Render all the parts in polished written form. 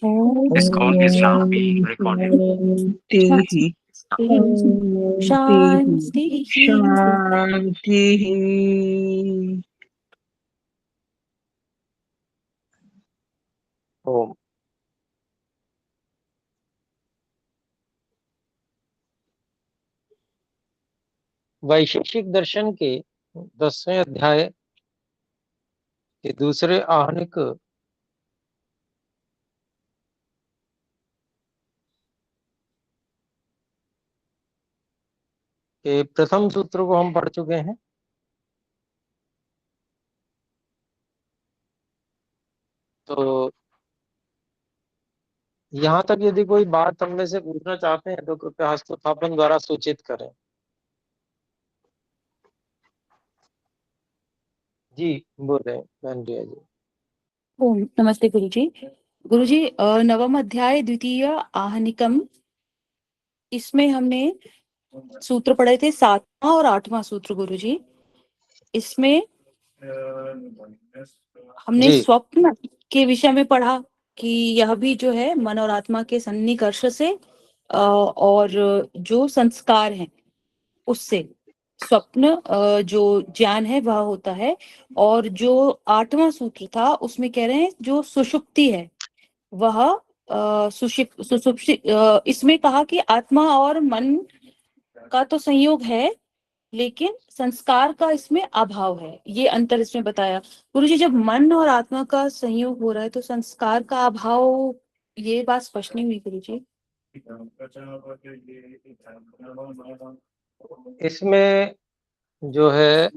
Om This call is now being recorded. शांति शांति शांति। ओम। वैशेषिक दर्शन के 10वें अध्याय के दूसरे आहनिक के प्रथम सूत्र को हम पढ़ चुके हैं। तो यहाँ तक यदि कोई बात हम में से पूछना चाहते हैं तो कृपया हस्तोत्थापन द्वारा सूचित करें। जी बोल रहे हैं बहन जी। ओम नमस्ते गुरुजी। गुरुजी नवम अध्याय द्वितीय आहनिकम, इसमें हमने सूत्र पढ़े थे 7वां और 8वां सूत्र गुरुजी। इसमें हमने जी स्वप्न के विषय में पढ़ा कि यह भी जो है मन और आत्मा के सन्निकर्ष से और जो संस्कार हैं उससे स्वप्न जो ज्ञान है वह होता है। और जो 8वां सूत्र था उसमें कह रहे हैं जो सुषुप्ति है वह सुषुप्ति, इसमें कहा कि आत्मा और मन का तो संयोग है लेकिन संस्कार का इसमें अभाव है, ये अंतर इसमें बताया। गुरुजी जब मन और आत्मा का संयोग हो रहा है तो संस्कार का अभाव, ये बात स्पष्ट नहीं हुई गुरुजी। इसमें जो है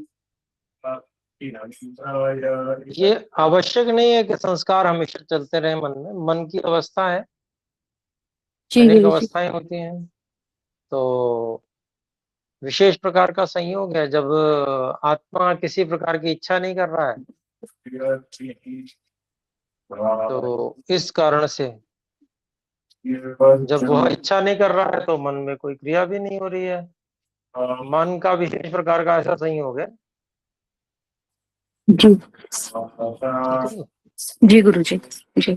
ये आवश्यक नहीं है कि संस्कार हमेशा चलते रहे मन में। मन की अवस्था है, अनेक अवस्थाएं होती हैं। तो विशेष प्रकार का संयोग है जब आत्मा किसी प्रकार की इच्छा नहीं कर रहा है, तो इस कारण से जब वह इच्छा नहीं कर रहा है तो मन में कोई क्रिया भी नहीं हो रही है। मन का विशेष प्रकार का ऐसा संयोग है। जी जी गुरुजी जी,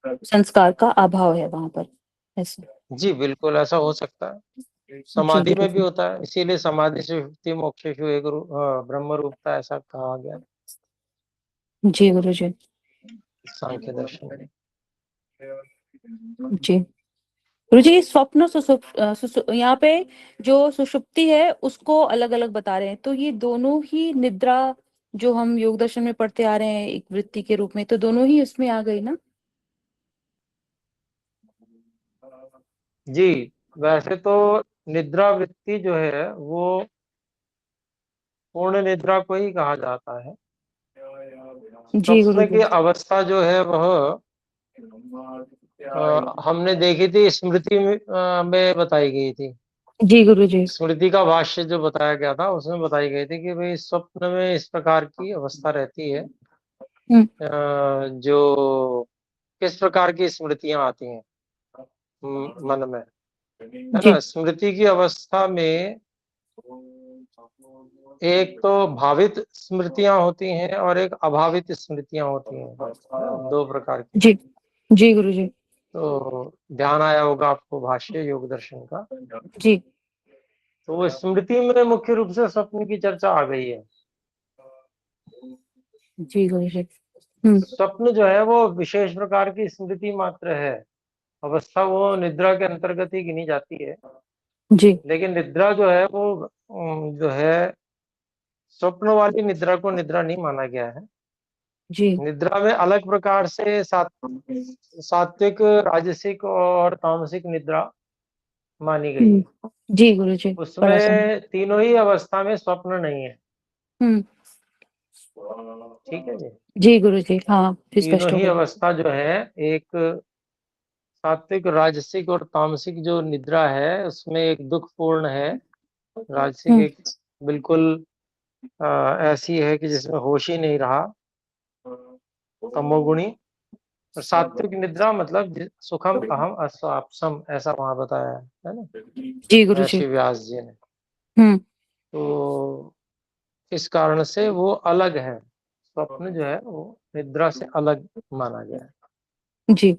संस्कार का अभाव है वहां पर ऐसे। जी बिल्कुल ऐसा हो सकता है, समाधि में भी होता है। इसीलिए समाधि से सुषुप्ति मोक्षेषु एक ब्रह्म रूपता ऐसा कहा गया जी गुरुजी। सांख्य दर्शन में। जी गुरुजी स्वप्न यहाँ पे जो सुषुप्ति है उसको अलग अलग बता रहे हैं, तो ये दोनों ही निद्रा जो हम योग दर्शन में पढ़ते आ रहे हैं एक वृत्ति के रूप में, तो दोनों ही उसमें आ गई ना। जी वैसे तो निद्रा वृत्ति जो है वो पूर्ण निद्रा को ही कहा जाता है। जी स्वप्न गुरुजी। की अवस्था जो है वह हमने देखी थी, स्मृति में बताई गई थी। जी गुरुजी। स्मृति का भाष्य जो बताया गया था उसमें बताई गई थी कि भाई स्वप्न में इस प्रकार की अवस्था रहती है। जो किस प्रकार की स्मृतियां आती हैं मन में, है जी ना। स्मृति की अवस्था में एक तो भावित स्मृतियां होती हैं और एक अभावित स्मृतियां होती हैं, दो प्रकार की। जी जी गुरुजी। तो ध्यान आया होगा आपको भाष्य योग दर्शन का। जी तो वो स्मृति में मुख्य रूप से स्वप्न की चर्चा आ गई है। जी गुरुजी। स्वप्न जो है वो विशेष प्रकार की स्मृति मात्र है। अवस्था वो निद्रा के अंतर्गत ही गिनी जाती है। जी लेकिन निद्रा जो है वो जो है स्वप्न वाली निद्रा को निद्रा नहीं माना गया है। जी निद्रा में अलग प्रकार से सात्विक, राजसिक और तामसिक निद्रा मानी गई है। जी गुरुजी। उसमें तीनों ही अवस्था में स्वप्न नहीं है। हम्म ठीक है जी। जी गुरुजी। हाँ तीनों स्पष्ट हो ही गया। अवस्था जो है, एक सात्विक, राजसिक और तामसिक जो निद्रा है उसमें एक दुखपूर्ण है। राजसिक एक बिल्कुल ऐसी है कि जिसमें होश ही नहीं रहा, तमोगुणी। और सात्विक निद्रा मतलब सुखम अहम अस्वापसम, ऐसा वहां बताया है ना जी गुरुजी। महर्षि व्यास जी ने। हम्म तो इस कारण से वो अलग है। स्वप्न जो है वो निद्रा से अलग माना गया है। जी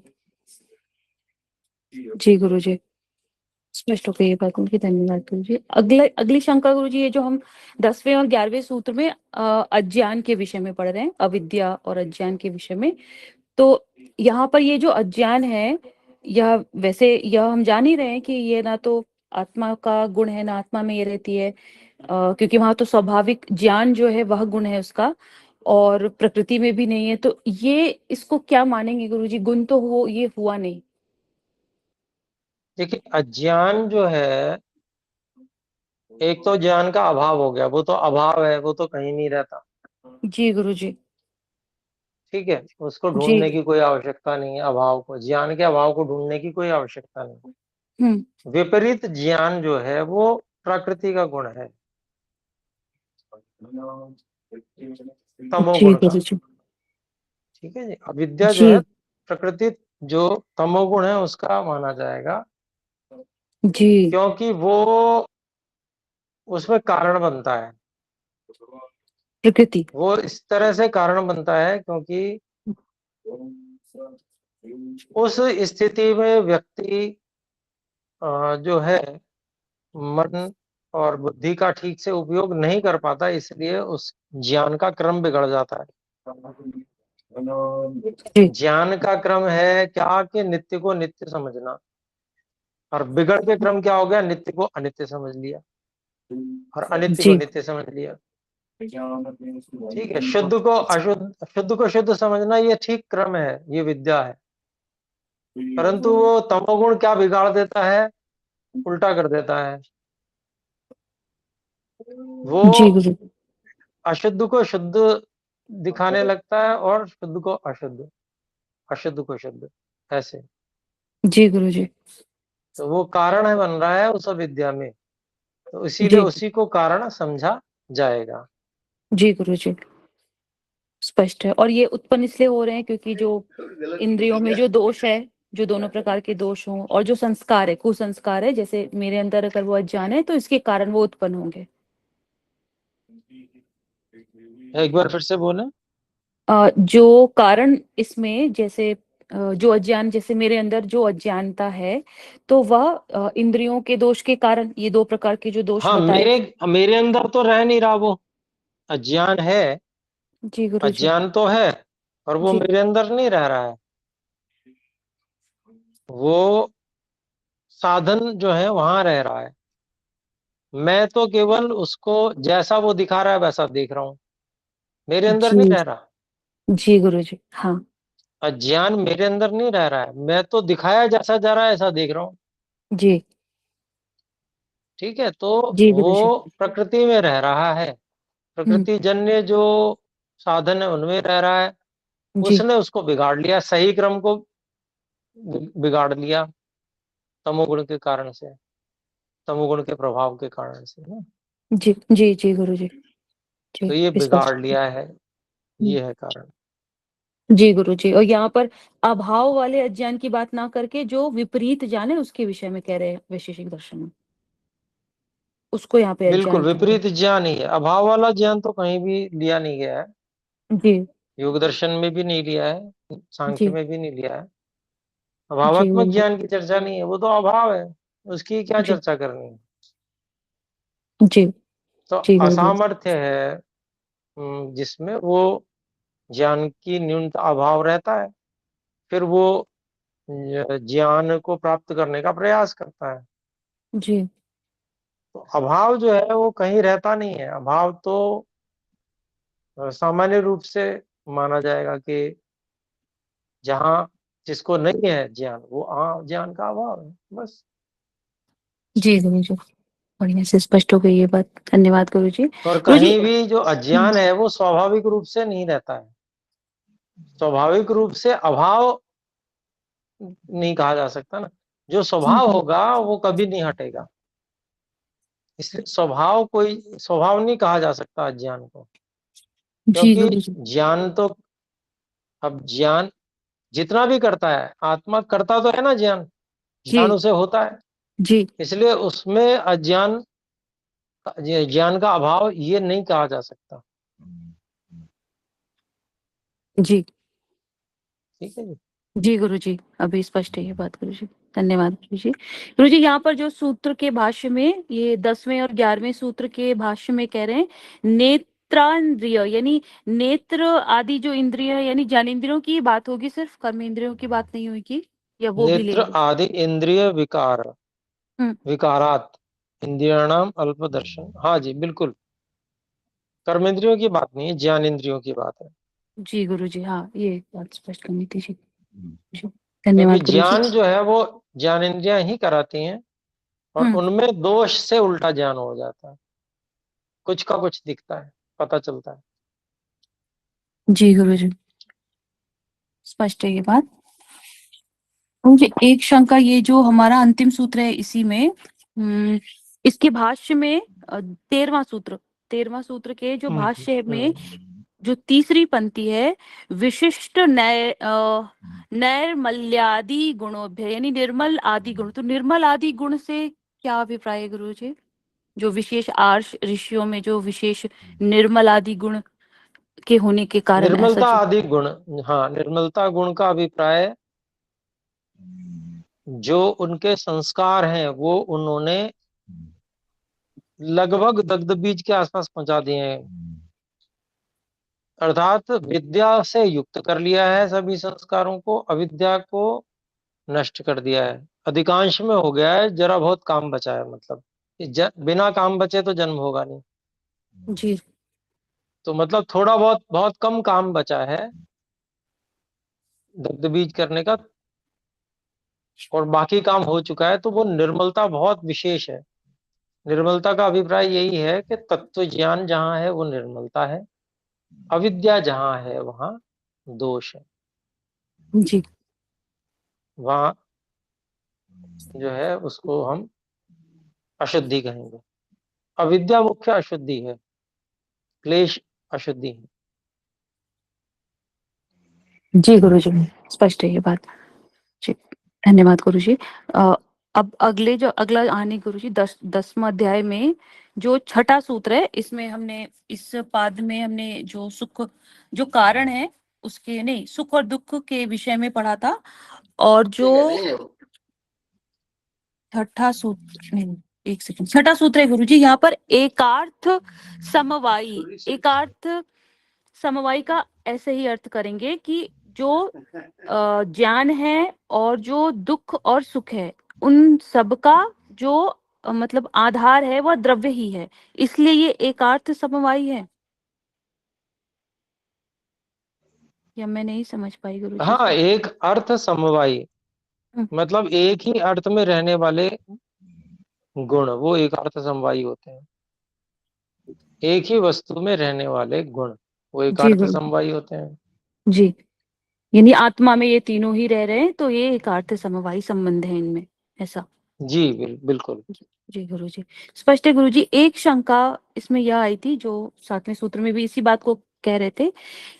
जी गुरु जी, स्पष्ट हो गई ये बात उनकी। धन्यवाद गुरु जी। अगली शंका गुरु जी, ये जो हम 10वें और 11वें सूत्र में अज्ञान के विषय में पढ़ रहे हैं, अविद्या और अज्ञान के विषय में, तो यहाँ पर ये जो अज्ञान है, यह वैसे यह हम जान ही रहे हैं कि ये ना तो आत्मा का गुण है, ना आत्मा में ये रहती है, क्योंकि वहां तो स्वाभाविक ज्ञान जो है वह गुण है उसका, और प्रकृति में भी नहीं है। तो ये इसको क्या मानेंगे गुरु जी? गुण तो हो, ये हुआ नहीं। देखिए, अज्ञान जो है, एक तो ज्ञान का अभाव हो गया, वो तो अभाव है, वो तो कहीं नहीं रहता। जी गुरु जी। ठीक है, उसको जी। ढूंढने की कोई आवश्यकता नहीं है। अभाव को, ज्ञान के अभाव को ढूंढने की कोई आवश्यकता नहीं। हम्म। विपरीत ज्ञान जो है वो प्रकृति का गुण है, जी तमोगुण का। गुरु जी। ठीक है जी, अविद्या जो है जी प्रकृति, जो तमोगुण है उसका माना जाएगा, जी। क्योंकि वो उसमें कारण बनता है। प्रकृति। वो इस तरह से कारण बनता है क्योंकि उस स्थिति में व्यक्ति जो है मन और बुद्धि का ठीक से उपयोग नहीं कर पाता, इसलिए उस ज्ञान का क्रम बिगड़ जाता है। जी ज्ञान का क्रम है क्या कि नित्य को नित्य समझना, और बिगड़ के क्रम क्या हो गया, नित्य को अनित्य समझ लिया और अनित्य को जी नित्य समझ लिया। ठीक है, शुद्ध को अशुद्ध, शुद्ध को शुद्ध समझना, ये ठीक क्रम है, ये विद्या है। परंतु वो तमोगुण क्या बिगाड़ देता है, उल्टा कर देता है। वो जी गुरु अशुद्ध को शुद्ध दिखाने लगता है और शुद्ध को अशुद्ध, अशुद्ध को शुद्ध, ऐसे। जी गुरु जी। तो वो कारण है, बन रहा है उस विद्या में, तो इसीलिए जी उसी को कारण समझा जाएगा। जी गुरु जी, स्पष्ट है। और ये उत्पन्न इसलिए हो रहे हैं क्योंकि जो इंद्रियों में जो दोष है, जो दोनों प्रकार के दोष हों, और जो संस्कार है, कुसंस्कार है, जैसे मेरे अंदर अगर वो अज्ञान है तो इसके कारण वो उत्पन्न होंगे। एक बार फिर से बोले। जो कारण इसमें, जैसे जो अज्ञान, जैसे मेरे अंदर जो अज्ञानता है, तो वह इंद्रियों के दोष के कारण, ये दो प्रकार के जो दोष हाँ, बताए। मेरे मेरे अंदर तो रह नहीं रहा वो, अज्ञान है, जी गुरु जी। अज्ञान तो है, और वो जी मेरे अंदर नहीं रह रहा है। वो साधन जो है वहां रह रहा है। मैं तो केवल उसको जैसा वो दिखा रहा है वैसा देख रहा हूँ, मेरे अंदर नहीं जी रह रहा। जी गुरु जी। हाँ। अज्ञान मेरे अंदर नहीं रह रहा है, मैं तो दिखाया जैसा जा रहा है ऐसा देख रहा हूँ। जी ठीक है, तो जी गुरु जी। वो प्रकृति में रह रहा है, हम्म। प्रकृति जन्य जो साधन है उनमें रह रहा है। जी उसने उसको बिगाड़ लिया, सही क्रम को बिगाड़ लिया, तमोगुण के कारण से, तमोगुण के प्रभाव के कारण से ना। जी जी जी गुरु जी। तो ये जी स्पष्ट। बिगाड़ लिया है, हम्म। ये है कारण। जी गुरु जी, और यहाँ पर अभाव वाले अज्ञान की बात ना करके जो विपरीत ज्ञान है उसके विषय में कह रहे हैं वैशेषिक दर्शन में, उसको यहाँ पे बिल्कुल अज्ञान कह रहे विपरीत ज्ञान ही है, अभाव वाला ज्ञान तो कहीं भी लिया नहीं गया है, हैं। जी योग दर्शन में भी नहीं लिया है, सांख्य जी में भी नहीं लिया है। जी अभावात्मक गुरु जी। ज्ञान की चर्चा नहीं है, वो तो अभाव है, उसकी क्या जी चर्चा करनी है। जी तो जी गुरु जी। असामर्थ्य है, जिसमें वो ज्ञान की न्यूनता, अभाव रहता है, फिर वो ज्ञान को प्राप्त करने का प्रयास करता है। जी तो अभाव जो है वो कहीं रहता नहीं है, अभाव तो सामान्य रूप से माना जाएगा कि जहाँ जिसको नहीं है ज्ञान, वो ज्ञान का अभाव है, बस। जी गुरु जी, बढ़िया से स्पष्ट हो गई ये बात। धन्यवाद गुरु जी। और गुरु जी। कहीं भी जो अज्ञान है वो स्वाभाविक रूप से नहीं रहता है, स्वाभाविक रूप से अभाव नहीं कहा जा सकता ना। जो स्वभाव हम्म। होगा वो कभी नहीं हटेगा, इसलिए स्वभाव, कोई स्वभाव नहीं कहा जा सकता अज्ञान को, जी क्योंकि गुरु जी। ज्ञान तो, अब ज्ञान जितना भी करता है, आत्मा करता तो है ना ज्ञान, जी ज्ञान उसे होता है, जी इसलिए उसमें अज्ञान, ज्ञान का अभाव ये नहीं कहा जा सकता। जी ठीक है जी। जी गुरुजी, अभी स्पष्ट है ये बात गुरुजी। धन्यवाद गुरुजी। गुरुजी यहाँ पर जो सूत्र के भाष्य में ये 10वें और 11वें सूत्र के भाष्य में कह रहे हैं नेत्रांद्रिय यानी नेत्र आदि जो इंद्रिय है यानी ज्ञानेंद्रियों की बात होगी, सिर्फ कर्मेंद्रियों की बात नहीं होगी, या वो भी नेत्र लेंगे? आदि इंद्रिय विकार हम्म, विकारात इंद्रियाणाम अल्पदर्शन। हाँ जी बिल्कुल, कर्मेंद्रियों की बात नहीं है, ज्ञानेंद्रियों की बात है। जी गुरुजी, हाँ ये बात स्पष्ट करनी थी जी। जी, क्योंकि धन्यवाद गुरुजी। ज्ञान जो है वो ज्ञानेंद्रियां ही कराती हैं, और हम्म, उनमें दोष से उल्टा ज्ञान हो जाता है, कुछ का कुछ दिखता है, पता चलता है। जी गुरुजी, स्पष्ट है ये बात। मुझे एक शंका, ये जो हमारा अंतिम सूत्र है इसी में इसके भाष्य में 13वां सूत्र के जो भाष्य है में जो तीसरी पंक्ति है विशिष्ट नैर्मल्यादि गुणोभ्य यानी निर्मल आदि गुण, तो निर्मल आदि गुण से क्या अभिप्राय है गुरु जी? जो विशेष आर्ष ऋषियों में जो विशेष निर्मल आदि गुण के होने के कारण ऐसा निर्मलता जो आदि गुण, हाँ निर्मलता गुण का अभिप्राय जो उनके संस्कार हैं वो उन्होंने लगभग दग्ध बीज के आसपास पहुंचा दिए हैं, अर्थात विद्या से युक्त कर लिया है सभी संस्कारों को, अविद्या को नष्ट कर दिया है, अधिकांश में हो गया है, जरा बहुत काम बचा है। मतलब बिना काम बचे तो जन्म होगा नहीं, जी तो मतलब थोड़ा बहुत बहुत कम काम बचा है दग्ध बीज करने का, और बाकी काम हो चुका है। तो वो निर्मलता बहुत विशेष है। निर्मलता का अभिप्राय यही है कि तत्व ज्ञान जहां है वो निर्मलता है, अविद्या जहां है वहां दोष है, जी वहां जो है उसको हम अशुद्धि कहेंगे। अविद्या मुख्य अशुद्धि है, क्लेश अशुद्धि है। जी गुरुजी, स्पष्ट है ये बात जी। धन्यवाद गुरुजी। अ, अब अगला आने गुरुजी 10वां अध्याय में जो छठा सूत्र है इसमें हमने इस पाद में हमने जो सुख जो कारण है उसके नहीं सुख और दुख के विषय में पढ़ा था, और जो छठा सूत्र नहीं, एक सेकंड, छठा सूत्र है गुरुजी यहाँ पर एकार्थ समवायी। एकार्थ समवायी का ऐसे ही अर्थ करेंगे कि जो ज्ञान है और जो दुख और सुख है उन सब का जो मतलब आधार है वह द्रव्य ही है, इसलिए ये एकार्थ समवायी है। या मैं नहीं समझ पाई गुरुजी हाँ, इसमें? एक अर्थ समवायी हम्म, मतलब एक ही अर्थ में रहने वाले गुण वो एक अर्थ समवायी होते हैं। एक ही वस्तु में रहने वाले गुण वो एक जी अर्थ गुरु समवायी होते हैं। जी, यानी आत्मा में ये तीनों ही रह रहे हैं तो ये एकार्थ समवायी संबंध है इनमें, ऐसा? जी बिल्कुल। जी गुरु जी, स्पष्ट है गुरु जी। एक शंका इसमें यह आई थी जो 7वें सूत्र में भी इसी बात को कह रहे थे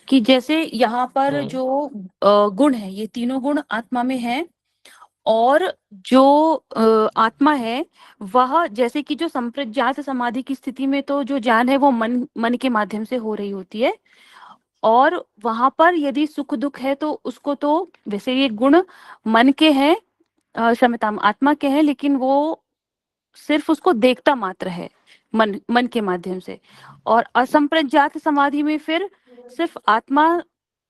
कि जैसे यहाँ पर जो गुण है ये तीनों गुण आत्मा में है, और जो आत्मा है वह जैसे कि जो संप्रज्ञात समाधि की स्थिति में तो जो ज्ञान है वो मन मन के माध्यम से हो रही होती है, और वहां पर यदि सुख दुख है तो उसको तो वैसे ये गुण मन के हैं, क्षमता आत्मा के हैं, लेकिन वो सिर्फ उसको देखता मात्र है मन मन के माध्यम से, और असंप्रज्ञात समाधि में फिर सिर्फ आत्मा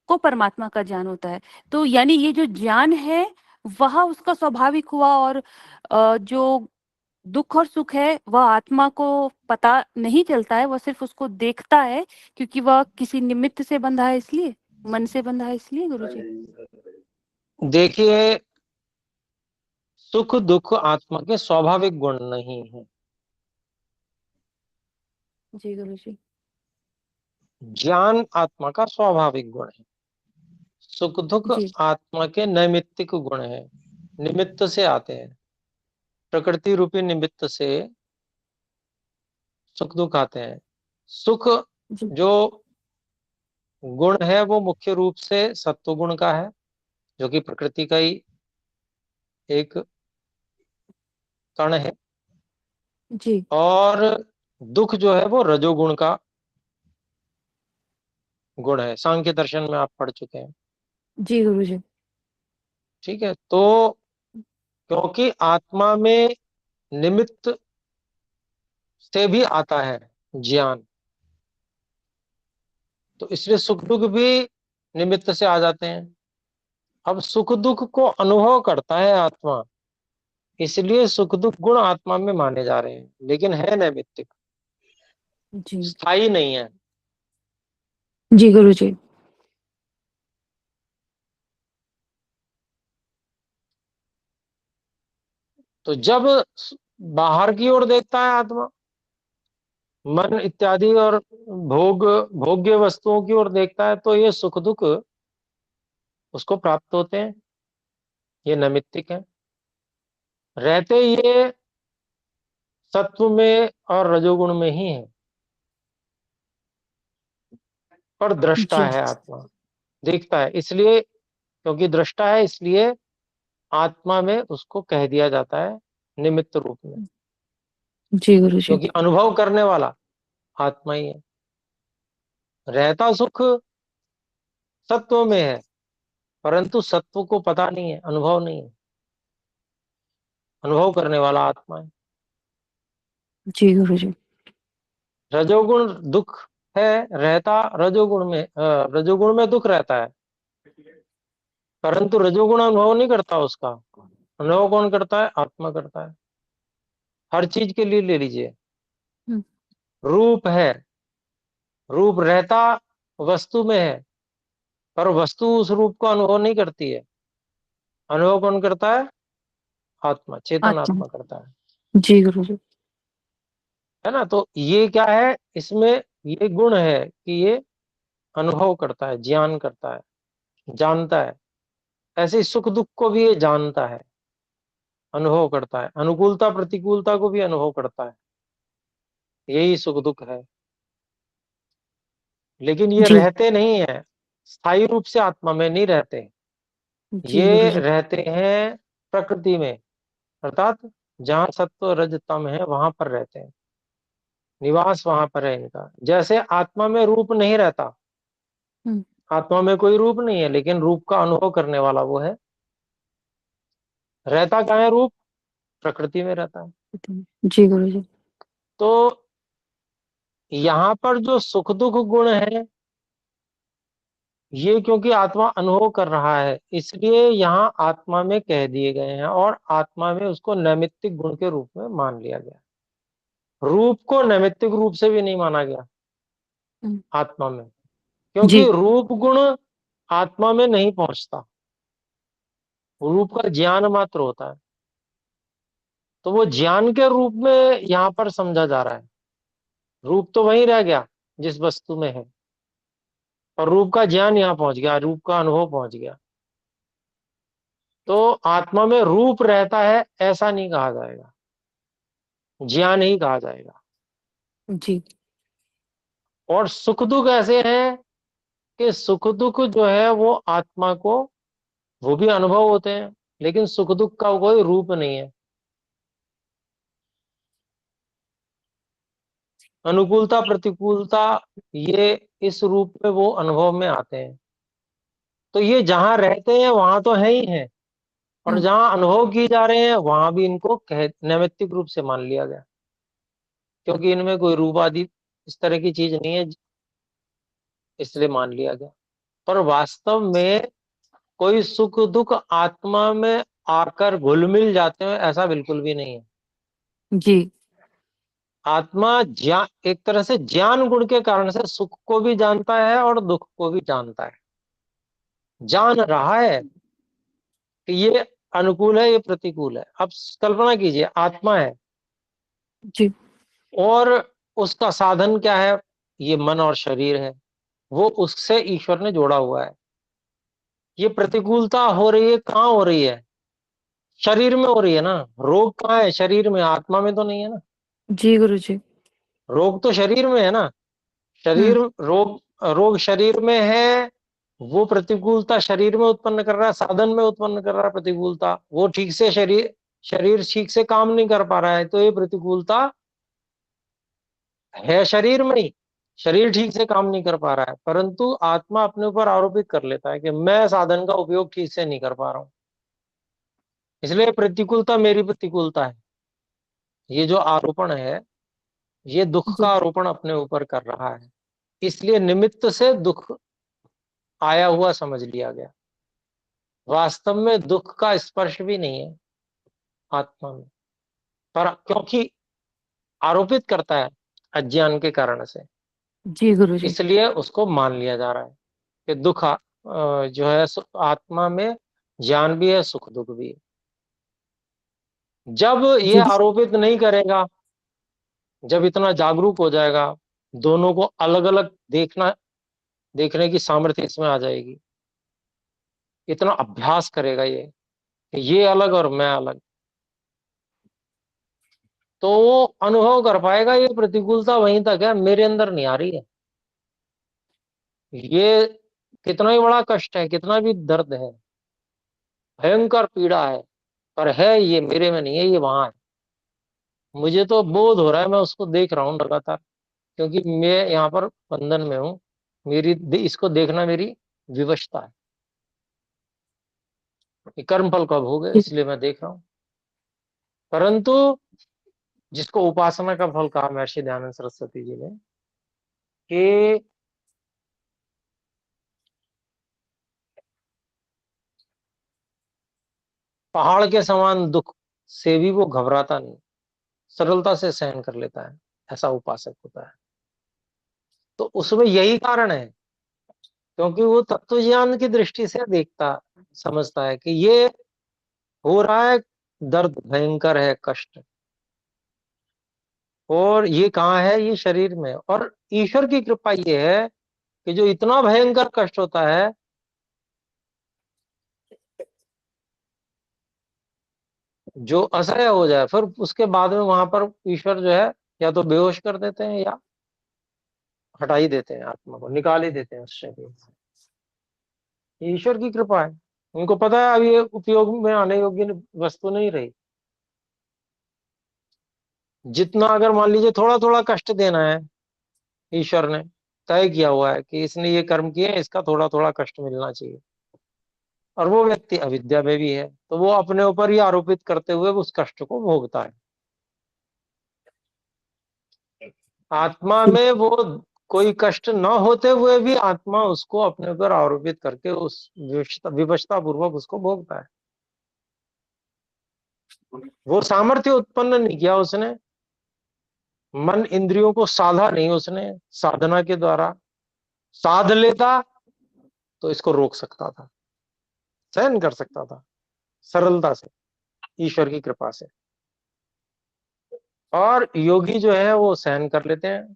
को परमात्मा का ज्ञान होता है। तो यानी ये जो ज्ञान है वह उसका स्वाभाविक हुआ, और जो दुख और सुख है वह आत्मा को पता नहीं चलता है, वह सिर्फ उसको देखता है क्योंकि वह किसी निमित्त से बंधा है, इसलिए मन से बंधा है, इसलिए गुरुजी। देखिए, सुख दुख आत्मा के स्वाभाविक गुण नहीं है, जी गुरुजी। ज्ञान आत्मा का स्वाभाविक गुण है, सुख दुख जी आत्मा के नैमित्तिक गुण है, निमित्त से आते हैं, प्रकृति रूपी निमित्त से सुख दुख आते हैं। सुख जी जो गुण है वो मुख्य रूप से सत्व गुण का है, जो कि प्रकृति का ही एक कण है, जी और दुख जो है वो रजोगुण का गुण है, सांख्य दर्शन में आप पढ़ चुके हैं। जी गुरुजी। ठीक है, तो क्योंकि आत्मा में निमित्त से भी आता है ज्ञान, तो इसलिए सुख दुख भी निमित्त से आ जाते हैं। अब सुख दुख को अनुभव करता है आत्मा, इसलिए सुख दुख गुण आत्मा में माने जा रहे हैं, लेकिन है नैमित्तिक, जी स्थायी नहीं है। जी गुरु जी। तो जब बाहर की ओर देखता है आत्मा, मन इत्यादि और भोग्य वस्तुओं की ओर देखता है, तो ये सुख दुख उसको प्राप्त होते हैं, ये नैमित्तिक है। रहते ये सत्व में और रजोगुण में ही है, पर दृष्टा जी है आत्मा, देखता है, इसलिए क्योंकि दृष्टा है इसलिए आत्मा में उसको कह दिया जाता है निमित्त रूप में, जी गुरु जी। क्योंकि अनुभव करने वाला आत्मा ही है। रहता सुख सत्व में है, परंतु सत्व को पता नहीं है, अनुभव नहीं है, अनुभव करने वाला आत्मा है। जी गुरु जी। रजोगुण दुख है, रहता रजोगुण में, रजोगुण में दुख रहता है, परंतु रजोगुण अनुभव नहीं करता, उसका अनुभव कौन करता है? आत्मा करता है। हर चीज के लिए ले लीजिए, हम्म, रूप है, रूप रहता वस्तु में है, पर वस्तु उस रूप को अनुभव नहीं करती है, अनुभव कौन करता है? आत्मा, चेतन आत्मा। आत्मा करता जी गुरु जी। है ना। तो ये क्या है इसमें, ये गुण है कि ये अनुभव करता है, ज्ञान करता है, जानता है। ऐसे ही सुख दुख को भी ये जानता है, अनुभव करता है, अनुकूलता प्रतिकूलता को भी अनुभव करता है, यही सुख दुख है। लेकिन ये जी रहते नहीं है, स्थायी रूप से आत्मा में नहीं रहते, जी गुरु ये जी। रहते हैं प्रकृति में, अर्थात जहां सत्व रज तम है वहां पर रहते हैं, निवास वहां पर है इनका। जैसे आत्मा में रूप नहीं रहता, हम्म, आत्मा में कोई रूप नहीं है, लेकिन रूप का अनुभव करने वाला वो है। रहता कहाँ है रूप? प्रकृति में रहता है। जी गुरु जी। तो यहाँ पर जो सुख दुख गुण है, ये क्योंकि आत्मा अनुभव कर रहा है, इसलिए यहाँ आत्मा में कह दिए गए हैं, और आत्मा में उसको नैमित्तिक गुण के रूप में मान लिया गया। रूप को नैमित्तिक रूप से भी नहीं माना गया हम्म, आत्मा में, जी क्योंकि रूप गुण आत्मा में नहीं पहुंचता, रूप का ज्ञान मात्र होता है। तो वो ज्ञान के रूप में यहाँ पर समझा जा रहा है, रूप तो वहीं रह गया जिस वस्तु में है, और रूप का ज्ञान यहाँ पहुंच गया, रूप का अनुभव पहुंच गया। तो आत्मा में रूप रहता है ऐसा नहीं कहा जाएगा, ज्ञान ही कहा जाएगा। जी। और सुख दुख ऐसे हैं कि सुख दुख जो है वो आत्मा को, वो भी अनुभव होते हैं, लेकिन सुख दुख का कोई रूप नहीं है। अनुकूलता प्रतिकूलता, ये इस रूप में वो अनुभव में आते हैं। तो ये जहां रहते हैं वहां तो है ही है, और हम्म, जहां अनुभव किए जा रहे हैं वहां भी इनको कह नैमित्तिक रूप से मान लिया गया, क्योंकि इनमें कोई रूप आदि इस तरह की चीज नहीं है, इसलिए मान लिया गया। पर वास्तव में कोई सुख दुख आत्मा में आकर घुल मिल जाते हैं ऐसा बिल्कुल भी नहीं है। जी आत्मा ज्ञान, एक तरह से ज्ञान गुण के कारण से सुख को भी जानता है और दुख को भी जानता है, जान रहा है कि ये अनुकूल है, ये प्रतिकूल है। अब कल्पना कीजिए, आत्मा है जी। और उसका साधन क्या है? ये मन और शरीर है, वो उससे ईश्वर ने जोड़ा हुआ है। ये प्रतिकूलता हो रही है, कहाँ हो रही है? शरीर में हो रही है ना। रोग कहाँ है? शरीर में, आत्मा में तो नहीं है ना। जी गुरु जी। रोग तो शरीर में है ना। शरीर हम्म, रोग, रोग शरीर में है, वो प्रतिकूलता शरीर में उत्पन्न कर रहा है, साधन में उत्पन्न कर रहा है प्रतिकूलता। वो ठीक से शरीर शरीर ठीक से काम नहीं कर पा रहा है, तो ये प्रतिकूलता है शरीर में ही। शरीर ठीक से काम नहीं कर पा रहा है, परंतु आत्मा अपने ऊपर आरोपित कर लेता है कि मैं साधन का उपयोग ठीक से नहीं कर पा रहा हूं, इसलिए प्रतिकूलता मेरी प्रतिकूलता है। ये जो आरोपण है, ये दुख का जी आरोपण अपने ऊपर कर रहा है, इसलिए निमित्त से दुख आया हुआ समझ लिया गया। वास्तव में दुख का स्पर्श भी नहीं है आत्मा में, पर क्योंकि आरोपित करता है अज्ञान के कारण से, जी गुरु जी। इसलिए उसको मान लिया जा रहा है कि दुख जो है आत्मा में ज्ञान भी है, सुख दुख भी है। जब ये जी आरोपित नहीं करेगा, जब इतना जागरूक हो जाएगा, दोनों को अलग अलग देखने की सामर्थ्य इसमें आ जाएगी, इतना अभ्यास करेगा ये कि ये अलग और मैं अलग, तो वो अनुभव कर पाएगा ये प्रतिकूलता वहीं तक है, मेरे अंदर नहीं आ रही है। ये कितना ही बड़ा कष्ट है, कितना भी दर्द है, भयंकर पीड़ा है, पर है ये मेरे में नहीं है, ये वहां है। मुझे तो बोध हो रहा है, मैं उसको देख रहा हूँ लगातार, क्योंकि मैं यहाँ पर बंधन में हूँ। इसको देखना मेरी विवशता है, ये कर्म फल का भोग है, जी इसलिए मैं देख रहा हूँ। परंतु जिसको उपासना का फल कहा महर्षि दयानंद सरस्वती जी ने, कि पहाड़ के समान दुख से भी वो घबराता नहीं, सरलता से सहन कर लेता है, ऐसा उपासक होता है। तो उसमें यही कारण है, क्योंकि वो तत्व ज्ञान की दृष्टि से देखता, समझता है कि ये हो रहा है, दर्द भयंकर है, कष्ट, और ये कहाँ है, ये शरीर में। और ईश्वर की कृपा ये है कि जो इतना भयंकर कष्ट होता है, जो असह्य हो जाए, फिर उसके बाद में वहां पर ईश्वर जो है या तो बेहोश कर देते हैं या हटा ही देते हैं, आत्मा को निकाल ही देते हैं उस शरीर से। ये ईश्वर की कृपा है। उनको पता है अब ये उपयोग में आने योग्य वस्तु नहीं रही। जितना अगर मान लीजिए थोड़ा थोड़ा कष्ट देना है, ईश्वर ने तय किया हुआ है कि इसने ये कर्म किए, इसका थोड़ा थोड़ा कष्ट मिलना चाहिए, और वो व्यक्ति अविद्या में भी है, तो वो अपने ऊपर ही आरोपित करते हुए उस कष्ट को भोगता है। आत्मा में वो कोई कष्ट न होते हुए भी आत्मा उसको अपने ऊपर आरोपित करके उस विवशता पूर्वक उसको भोगता है। वो सामर्थ्य उत्पन्न नहीं किया उसने, मन इंद्रियों को साधा नहीं उसने, साधना के द्वारा साध लेता तो इसको रोक सकता था, सहन कर सकता था सरलता से, ईश्वर की कृपा से। और योगी जो है वो सहन कर लेते हैं,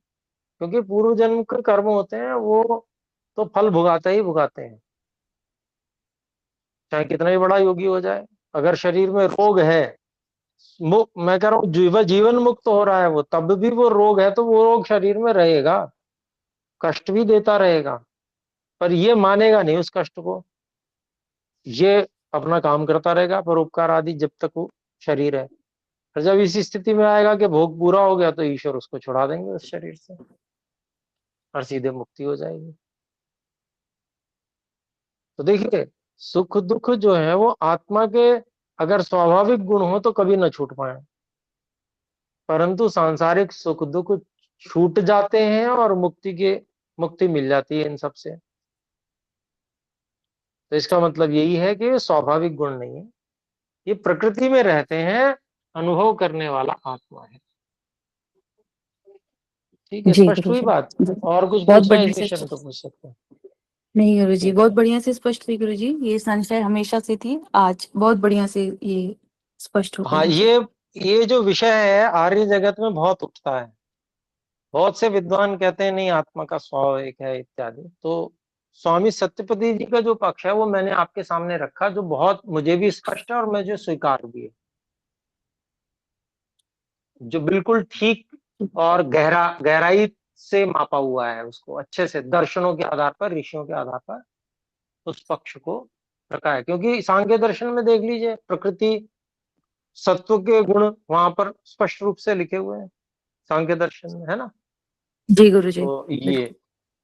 क्योंकि पूर्व जन्म के कर्म होते हैं, वो तो फल भुगाते ही भुगाते हैं, चाहे कितना ही बड़ा योगी हो जाए। अगर शरीर में रोग है, मैं कह रहा हूँ जीवन मुक्त हो रहा है वो, तब भी वो रोग है, तो वो रोग शरीर में रहेगा, कष्ट भी देता रहेगा, पर ये मानेगा नहीं उस कष्ट को। ये अपना काम करता रहेगा, परोपकार आदि, जब तक वो शरीर है। और जब इस स्थिति में आएगा कि भोग पूरा हो गया, तो ईश्वर उसको छुड़ा देंगे उस शरीर से, और सीधे मुक्ति हो जाएगी। तो देखिए, सुख दुख जो है वो आत्मा के अगर स्वाभाविक गुण हो तो कभी न छूट पाए, परंतु सांसारिक सुख दुख छूट जाते हैं, और मुक्ति मिल जाती है इन सब से। तो इसका मतलब यही है कि ये स्वाभाविक गुण नहीं है, ये प्रकृति में रहते हैं, अनुभव करने वाला आत्मा है। ठीक है, जी स्पष्ट गुरु हुई जी। बात? और कुछ बहुत पूछना है बढ़िया इस से। विषय में तो पूछ सकते हैं। नहीं गुरु जी, ठीक बहुत है। बढ़िया से स्पष्ट हुई गुरु जी, ये संशय हमेशा से थी, आज बहुत बढ़िया से ये स्पष्ट हो हाँ, गया मुझे। ये जो विषय है आर्य जगत में बहुत उठता है। बहुत से विद्वान कहते हैं नहीं, आत्मा का स्वभाव एक है इत्यादि। तो स्वामी सत्यपति जी का जो पक्ष है वो मैंने आपके सामने रखा, जो बहुत मुझे भी स्पष्ट है और मुझे स्वीकार भी है, जो बिल्कुल ठीक और गहराई से मापा हुआ है, उसको अच्छे से दर्शनों के आधार पर, ऋषियों के आधार पर उस पक्ष को रखा है। क्योंकि सांख्य दर्शन में देख लीजिए, प्रकृति सत्व के गुण वहां पर स्पष्ट रूप से लिखे हुए हैं, सांख्य दर्शन में, है ना। जी गुरु जी। तो ये बिल्कुल।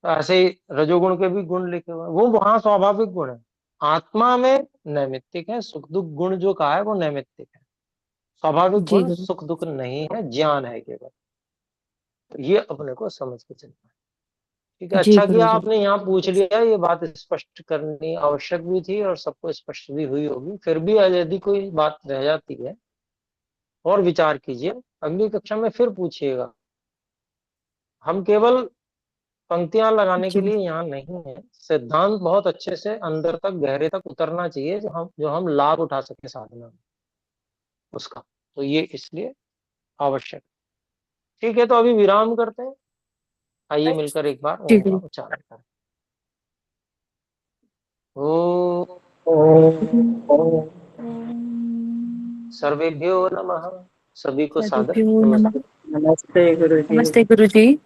ऐसे ही रजोगुण के भी गुण लिखे हुए हैं, वो वहां स्वाभाविक गुण है। आत्मा में नैमित्तिक है, सुख दुख गुण जो कहा है वो नैमित्तिक है, स्वाभाविक जी गुण गुरु सुख दुख नहीं है, ज्ञान है केवल। तो ये अपने को समझ के चलना है। ठीक है, जी अच्छा किया गुरु जी। आपने यहाँ पूछ लिया, ये बात स्पष्ट करनी आवश्यक भी थी और सबको स्पष्ट भी हुई होगी। फिर भी यदि कोई बात रह जाती है और विचार कीजिए, अगली कक्षा में फिर पूछिएगा। हम केवल पंक्तियां लगाने के जी लिए यहाँ नहीं है, सिद्धांत बहुत अच्छे से अंदर तक गहरे तक उतरना चाहिए, जो हम लाभ उठा सके साधना में उसका। तो ये इसलिए आवश्यक। ठीक है, तो अभी विराम करते हैं। आइए मिलकर एक बार जी ओम का गुरु। उच्चारण करें। ओ सर्वेभ्यो नमः। सभी को सादर सर्वेभ्यो नमस्ते। नमः। नमस्ते गुरु जी। नमस्ते गुरु जी।